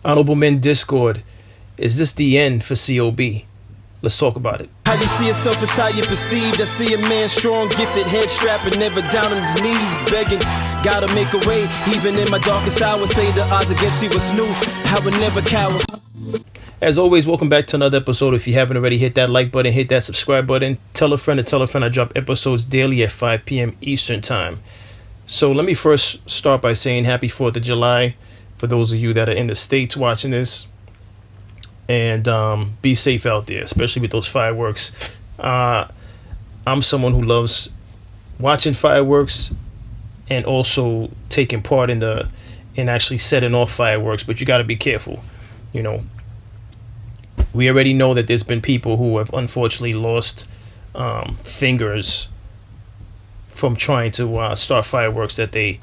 Honorable Men Discord, is this the end for COB? Let's talk about it. How you see yourself is how you perceived. I see a man strong, gifted, head strapping, never down on his knees, begging. Gotta make a way, even in my darkest hour. Say the odds against me was new. I would never cower. As always, welcome back to another episode. If you haven't already, hit that like button, hit that subscribe button. Tell a friend to tell a friend. I drop episodes daily at 5 p.m. Eastern Time. So let me first start by saying happy 4th of July for those of you that are in the States watching this. And be safe out there, especially with those fireworks. I'm someone who loves watching fireworks and also taking part in actually setting off fireworks. But you got to be careful. You know, we already know that there's been people who have unfortunately lost fingers from trying to start fireworks that they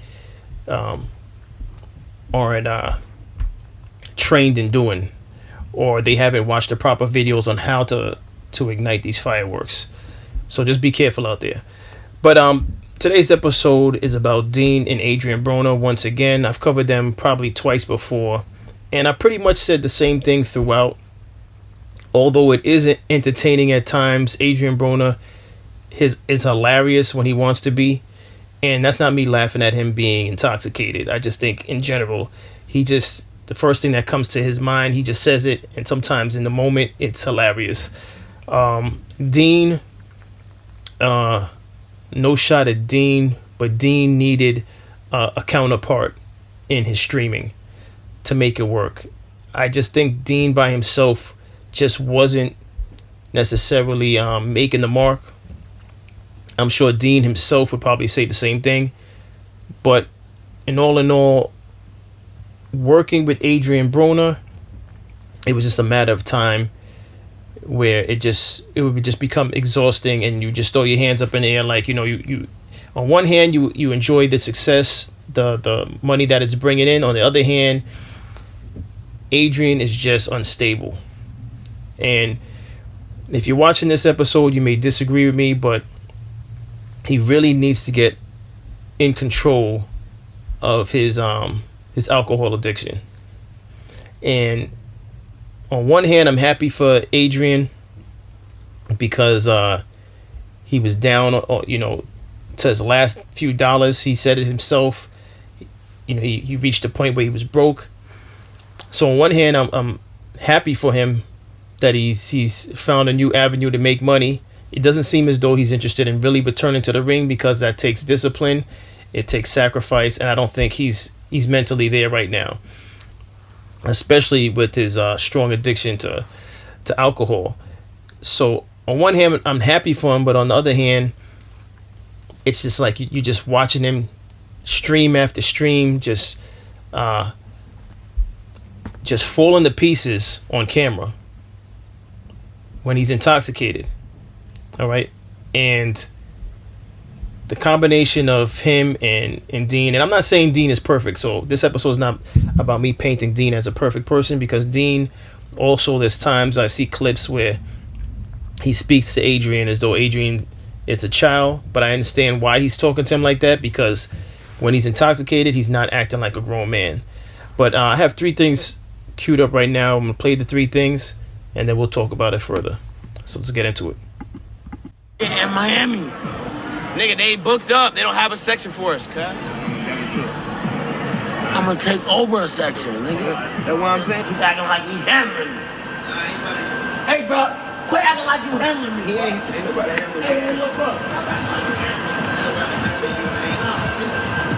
aren't trained in doing, or they haven't watched the proper videos on how to ignite these fireworks. So just be careful out there. But today's episode is about Deen and Adrian Broner. Once again, I've covered them probably twice before, and I pretty much said the same thing throughout. Although it isn't entertaining at times, Adrian Broner is hilarious when he wants to be. And that's not me laughing at him being intoxicated. I just think in general, the first thing that comes to his mind, he just says it. And sometimes in the moment, it's hilarious. Deen, no shot at Deen, but Deen needed a counterpart in his streaming to make it work. I just think Deen by himself just wasn't necessarily making the mark. I'm sure Deen himself would probably say the same thing. But in all, working with Adrian Broner, it was just a matter of time where it would just become exhausting, and you just throw your hands up in the air like, you on one hand you enjoy the success, the money that it's bringing in. On the other hand, Adrian is just unstable. And if you're watching this episode, you may disagree with me, but he really needs to get in control of his alcohol addiction. And on one hand, I'm happy for Adrian because he was down, to his last few dollars. He said it himself. He reached a point where he was broke. So on one hand, I'm happy for him that he's found a new avenue to make money. It doesn't seem as though he's interested in really returning to the ring because that takes discipline, it takes sacrifice, and I don't think he's mentally there right now, especially with his strong addiction to alcohol. So on one hand, I'm happy for him, but on the other hand, it's just like you just watching him stream after stream, just falling to pieces on camera when he's intoxicated. All right. And the combination of him and Deen, and I'm not saying Deen is perfect. So this episode is not about me painting Deen as a perfect person, because Deen also, there's times I see clips where he speaks to Adrian as though Adrian is a child, but I understand why he's talking to him like that, because when he's intoxicated, he's not acting like a grown man. But I have 3 things queued up right now. I'm going to play the 3 things, and then we'll talk about it further. So let's get into it. In Miami. Nigga, they booked up. They don't have a section for us, cuz. I'm gonna take over a section, nigga. That's what I'm saying. You acting like you handling me. Hey, bro, quit acting like you handling me. He ain't nobody handling me. Hey, look, bro.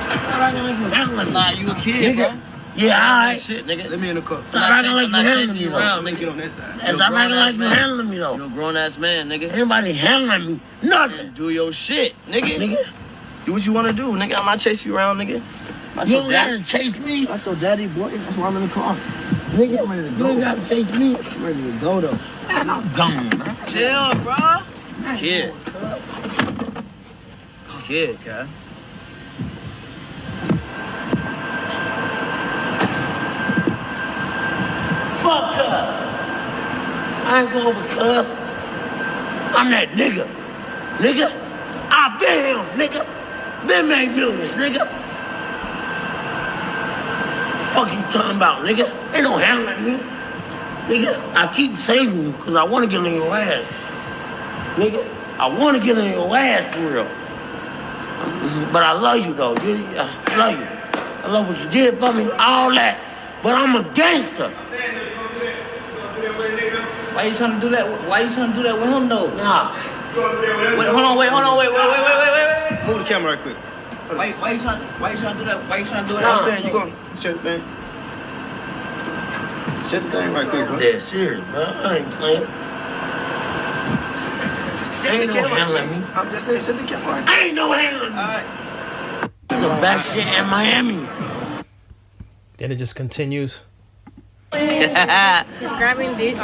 Stop acting like you handling me. Nah, you a kid, nigga. Bro. Yeah, alright. Shit, nigga. Let me in the car. Stop acting like you handling me, though. Let me get on that side. Stop acting like you handling me, though. You a grown-ass man, nigga. Anybody handling me? Nothing. Do your shit, nigga. Do what you want to do, nigga. I'm not chasing you around, nigga. You don't gotta chase me. Not your daddy, boy. That's why I'm in the car. Nigga, I'm ready to go. You ain't gotta chase me. I'm ready to go, though. Man, I'm gone, man. Chill, bro. Kid. Kid, cuz. Fuck up. I ain't going with cuz. I'm that nigga. Nigga. I been him, nigga. Been made millions, nigga. fuck you talking about, nigga? Ain't no handling me. Nigga, I keep saving you because I want to get on your ass. Nigga, I want to get on your ass for real. But I love you, though. I love you. I love what you did for me, all that. But I'm a gangster. Why you trying to do that? Why you trying to do that with him, though? Nah. Wait, hold on, wait. Move the camera right quick. Why you trying to do that? Why you trying to do it? I'm saying you gonna shut the thing. Shut the thing right quick, bro. I'm dead serious, bro. I ain't playing. Ain't no handling me. I'm just saying, shut the camera right quick. Ain't no handling me. Alright. It's the best shit in Miami. Then it just continues. Grabbing Deen.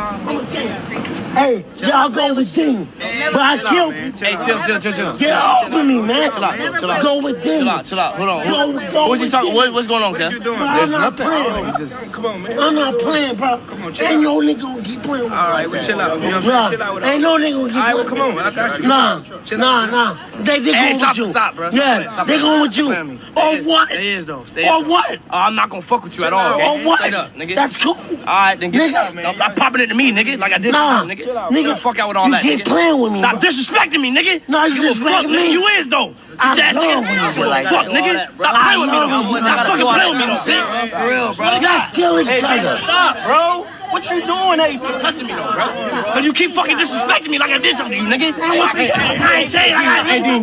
Hey, y'all go with Deen. But I killed you. Hey, chill. Get off of me, man. Chill out. Go with Deen. Chill out. Hold on. What's he talking? What's going on, What you Kev? doing? I'm not playing. Come on, man. I'm not playing, bro. Come on, chill Ain't no nigga gonna keep playing with me. Alright, well, chill out. You know what I'm saying? Chill out with us. Ain't no nigga gonna keep Alright, well, playing. come on. I got you. Chill out. Nah. They going with you. Stop, bro. Yeah, they going with you. Or what? They is, though. Or what? I'm not gonna fuck with you at all. Or what? Straight up, nigga. That's cool. Alright, then get Nigga. I'm popping it to me, nigga. Like I did Nah, something, nigga. nigga. Get the fuck out with all You that, keep nigga. playing with me. Stop disrespecting me, nigga. No, you Give a disrespecting fuck, me. nigga. You is, though. I Bitch ass love nigga. when you Give do a like fuck, that. nigga. Stop playing with me, love though. when you do Stop that. fucking playing with me, though, bitch. For real, bro. Let's kill each other. Stop, bro. What you doing? Hey, you touching me, though, bro? Cause you keep fucking disrespecting me like I did something to you, nigga. I ain't saying I got Deen,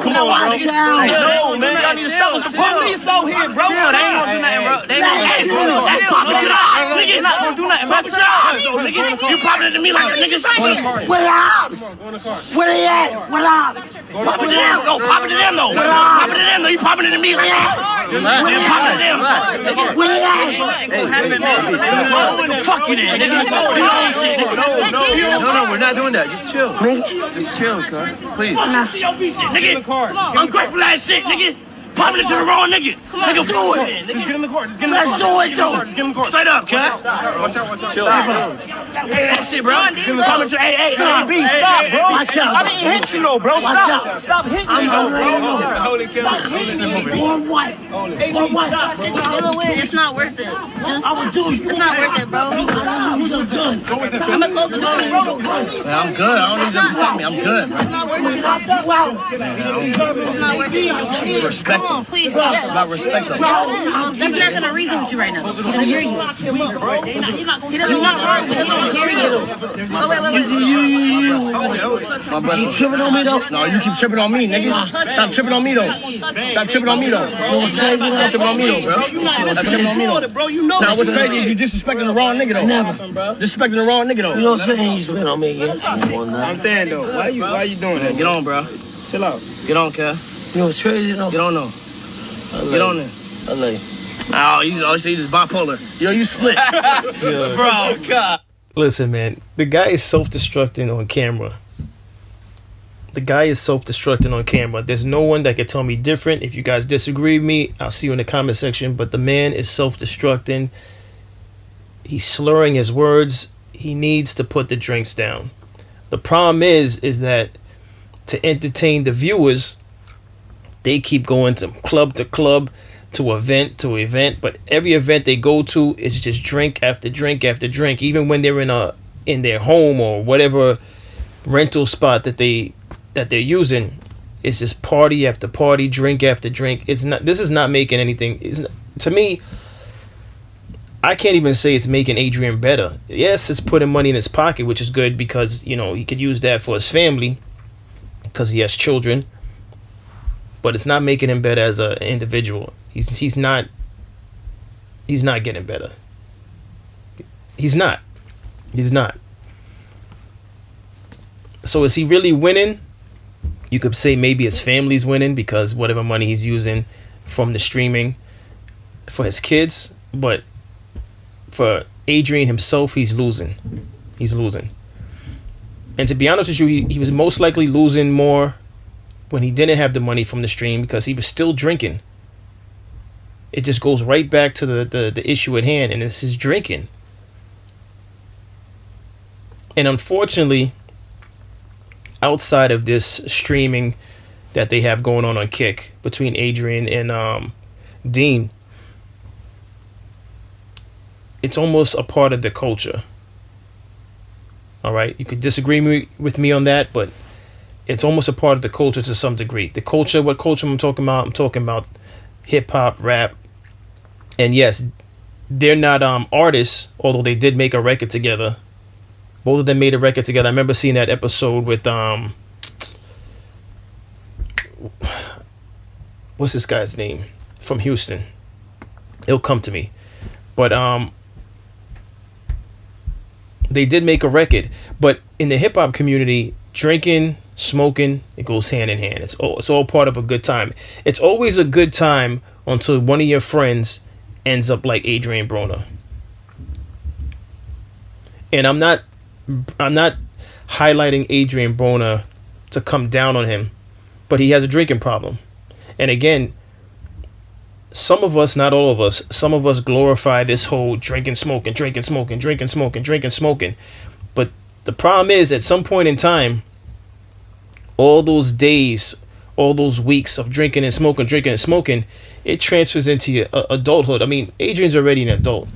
come on, bro. No, man. Y'all need to stop us. The police out here, bro. They ain't gonna do nothing, bro. They ain't gonna do nothing. Pop it to the eyes, nigga. Not gonna do nothing. Pop it to the eyes, though, nigga. You popping it to me like a nigga. Where the ops? Where they at? Where the ops? Pop it to them, though. Pop it to them, though. Pop it to them, though. You popping it to me like that. You popping it to them. Where they at? Fuck you, then, nigga. Do your own shit, nigga. No, we're not doing that. Just chill. Just chill, cuz. Please. Do your piece shit, nigga. Ungrateful ass shit, nigga. Popping it to the wrong nigga. Nigga, do it, then, nigga. Let's do it, though. Straight up, cuz. Chill. Hey, that shit, bro. Popping to, hey, B, stop, bro. Watch out. I didn't hit you, though, bro. Watch out. Stop hitting me, I'm bro. Holy camera. Or what? Or what? Shit you dealing with, it's not worth it. Just, I would do you. it's not worth it, bro. Use your gun. I'ma close the door. I'm good. I don't need you to touch me. I'm good, bro. It's not worth it. Wow. It's not worth it. Respect Come on, please. Yes. about respect, though. Yes, it is. That's not gonna reason with you right now. He doesn't hear you. He doesn't not wrong. He doesn't hear you. Oh, wait. My brother. You tripping on me, though? No, you keep tripping on me, nigga. Stop tripping on me, though. Stop tripping on me, though. What's crazy, Stop tripping on me, though, bro. Stop tripping on me, though. Now, what's crazy is you disrespecting the wrong nigga, though. Never. Disrespecting the wrong nigga, You though. know what I'm saying? You spit on me again. I'm saying though, why you doing that? Get on, bro. Chill out. Get on, cuz. You know what's crazy, though? Get on, though. Get on there. I love you. Oh, you just bipolar. Yo, you split. Bro, God. Listen, man, the guy is self-destructing on camera. There's no one that can tell me different. If you guys disagree with me, I'll see you in the comment section. But the man is self-destructing. He's slurring his words. He needs to put the drinks down. The problem is that to entertain the viewers, they keep going to club, to event, but every event they go to is just drink after drink after drink. Even when they're in their home or whatever rental spot that they're using, it's just party after party, drink after drink. This is not making anything. To me, I can't even say it's making Adrian better. Yes, it's putting money in his pocket, which is good because, you know, he could use that for his family because he has children. But it's not making him better as an individual. He's not getting better. He's not. So is he really winning? You could say maybe his family's winning because whatever money he's using from the streaming for his kids, but for Adrian himself, he's losing. And to be honest with you, he was most likely losing more when he didn't have the money from the stream because he was still drinking. It just goes right back to the issue at hand, and it's his drinking. And unfortunately, outside of this streaming that they have going on Kick between Adrian Deen, it's almost a part of the culture. All right, you could disagree with me on that, but it's almost a part of the culture to some degree. The culture, what culture I'm talking about? I'm talking about hip hop, rap, and yes, they're not artists, although they did make a record together. Both of them made a record together. I remember seeing that episode with what's this guy's name from Houston? It'll come to me, but they did make a record. But in the hip hop community, drinking, smoking, it goes hand in hand. It's all part of a good time. It's always a good time until one of your friends ends up like Adrian Broner. And I'm not highlighting Adrian Broner to come down on him, but he has a drinking problem. And again, some of us, not all of us, some of us glorify this whole drinking, smoking, drinking, smoking, drinking, smoking, drinking, smoking. But the problem is, at some point in time, all those days, all those weeks of drinking and smoking, it transfers into your adulthood. I mean, Adrian's already an adult,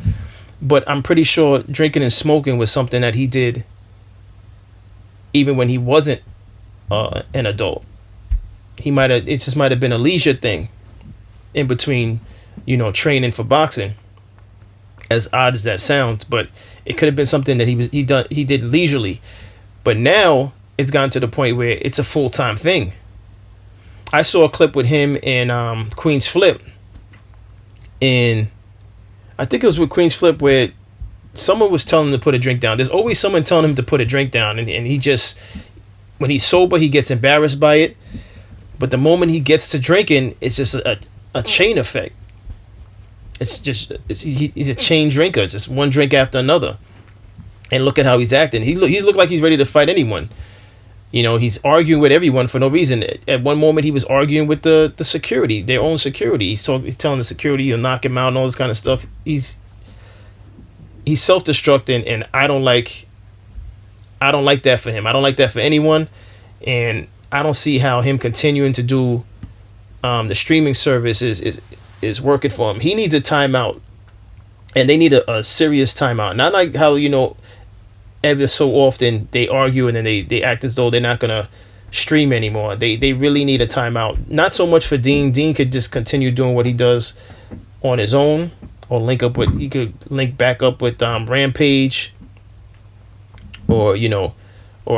but I'm pretty sure drinking and smoking was something that he did even when he wasn't an adult. It just might have been a leisure thing in between, training for boxing. As odd as that sounds, but it could have been something that he did leisurely. But now it's gotten to the point where it's a full-time thing. I saw a clip with him and Queen's Flip, and I think it was with Queen's Flip where someone was telling him to put a drink down. There's always someone telling him to put a drink down, and he just, when he's sober, he gets embarrassed by it. But the moment he gets to drinking, it's just a chain effect. He's a chain drinker. It's just one drink after another. And look at how he's acting. He looked like he's ready to fight anyone. He's arguing with everyone for no reason. At one moment, he was arguing with the security, their own security. He's telling the security you'll knock him out and all this kind of stuff. He's self-destructing, and I don't like that for him. I don't like that for anyone, and I don't see how him continuing to do the streaming service is working for him. He needs a timeout, and they need a serious timeout. Not like how ever so often they argue and then they act as though they're not gonna stream anymore. They really need a timeout. Not so much for Deen. Deen could just continue doing what he does on his own, or he could link back up with Rampage, or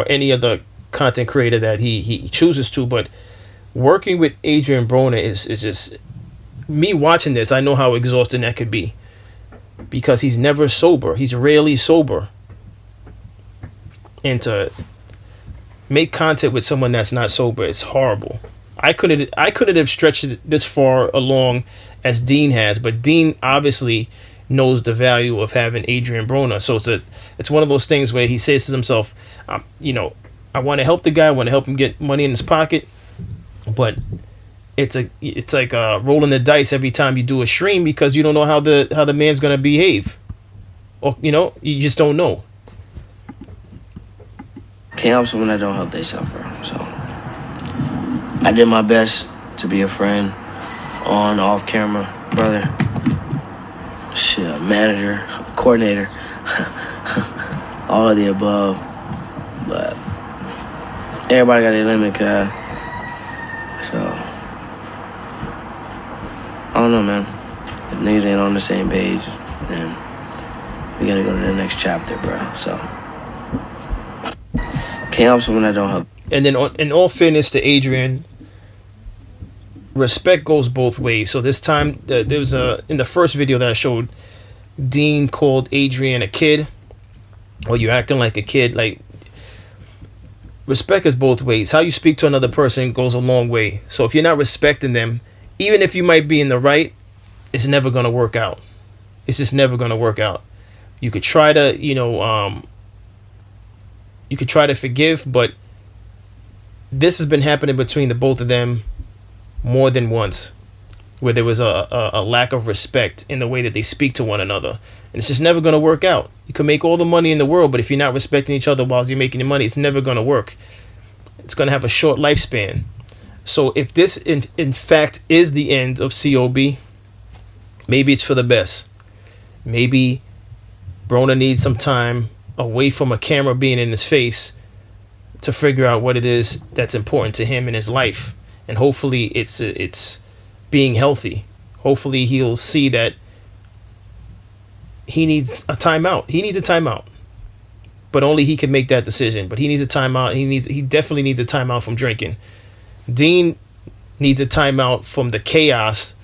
any other content creator that he chooses to. But working with Adrian Broner is just, me watching this, I know how exhausting that could be, because he's never sober. He's rarely sober. And to make content with someone that's not sober, it's horrible. I couldn't have stretched it this far along as Deen has, but Deen obviously knows the value of having Adrian Broner. So it's one of those things where he says to himself, I want to help the guy, I want to help him get money in his pocket, but it's like rolling the dice every time you do a stream, because you don't know how the man's gonna behave, or you just don't know. Can't help someone that don't help themselves, bro. So I did my best to be a friend, on, off camera, brother. Shit, a manager, a coordinator, all of the above. But everybody got their limit, cuz. So I don't know, man. If niggas ain't on the same page, then we gotta go to the next chapter, bro. So can't help someone that don't help. And then, in all fairness to Adrian, respect goes both ways. So this time, there was in the first video that I showed, Deen called Adrian a kid, or you acting like a kid. Like, respect is both ways. How you speak to another person goes a long way. So if you're not respecting them, even if you might be in the right, it's never gonna work out. It's just never gonna work out. You could try to, you could try to forgive, but this has been happening between the both of them more than once, where there was a lack of respect in the way that they speak to one another. And it's just never going to work out. You can make all the money in the world, but if you're not respecting each other while you're making your money, it's never going to work. It's going to have a short lifespan. So if this, in fact, is the end of COB, Maybe it's for the best. Maybe Broner needs some time away from a camera being in his face to figure out what it is that's important to him in his life. And hopefully it's being healthy. Hopefully he'll see that he needs a timeout. He needs a timeout. But only he can make that decision. But he needs a timeout. He definitely needs a timeout from drinking. Deen needs a timeout from the chaos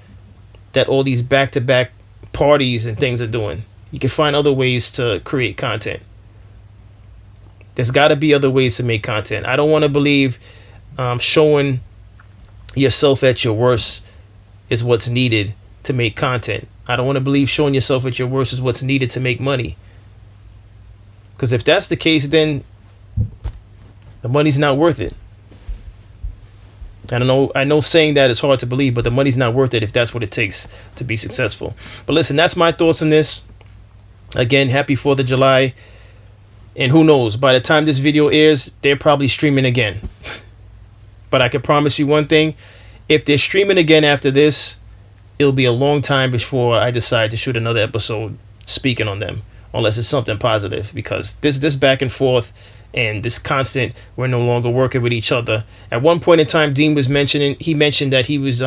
that all these back-to-back parties and things are doing. You can find other ways to create content. There's got to be other ways to make content. I don't want to believe showing yourself at your worst is what's needed to make content. I don't want to believe showing yourself at your worst is what's needed to make money. Because if that's the case, then the money's not worth it. I know saying that is hard to believe, but the money's not worth it if that's what it takes to be successful. But listen, that's my thoughts on this. Again, happy 4th of July. And who knows, by the time this video airs, they're probably streaming again. But I can promise you one thing. If they're streaming again after this, it'll be a long time before I decide to shoot another episode speaking on them. Unless it's something positive. Because this back and forth and this constant, we're no longer working with each other. At one point in time, Deen was mentioned that he was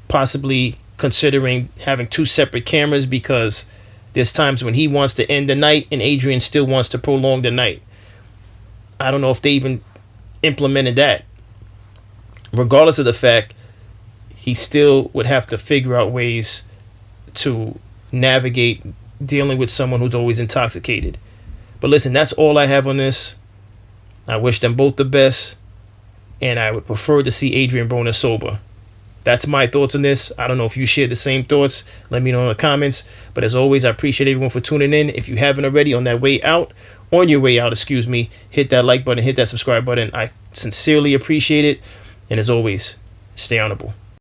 possibly considering having 2 separate cameras because there's times when he wants to end the night and Adrian still wants to prolong the night. I don't know if they even implemented that. Regardless of the fact, he still would have to figure out ways to navigate dealing with someone who's always intoxicated. But listen, that's all I have on this. I wish them both the best, and I would prefer to see Adrian Broner sober. That's my thoughts on this. I don't know if you share the same thoughts. Let me know in the comments. But as always, I appreciate everyone for tuning in. If you haven't already, on your way out, hit that like button, hit that subscribe button. I sincerely appreciate it. And as always, stay honorable.